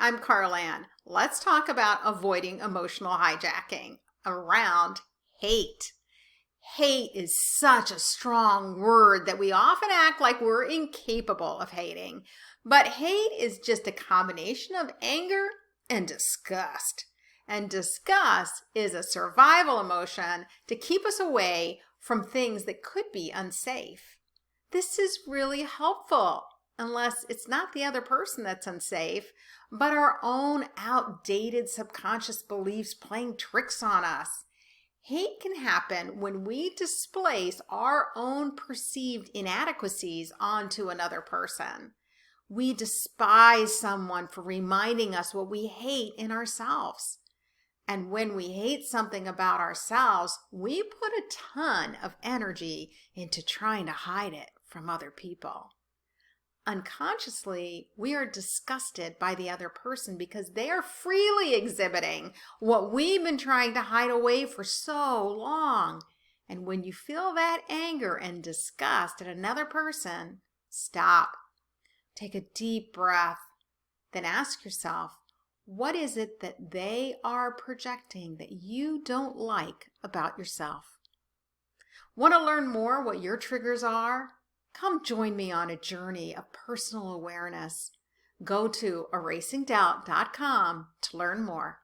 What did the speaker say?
I'm Carl Ann. Let's talk about avoiding emotional hijacking around hate. Hate is such a strong word that we often act like we're incapable of hating. But hate is just a combination of anger and disgust. And disgust is a survival emotion to keep us away from things that could be unsafe. This is really helpful, unless it's not the other person that's unsafe, but our own outdated subconscious beliefs playing tricks on us. Hate can happen when we displace our own perceived inadequacies onto another person. We despise someone for reminding us what we hate in ourselves. And when we hate something about ourselves, we put a ton of energy into trying to hide it from other people. Unconsciously, we are disgusted by the other person because they are freely exhibiting what we've been trying to hide away for so long. And when you feel that anger and disgust at another person, stop. Take a deep breath. Then ask yourself, what is it that they are projecting that you don't like about yourself? Want to learn more what your triggers are? Come join me on a journey of personal awareness. Go to erasingdoubt.com to learn more.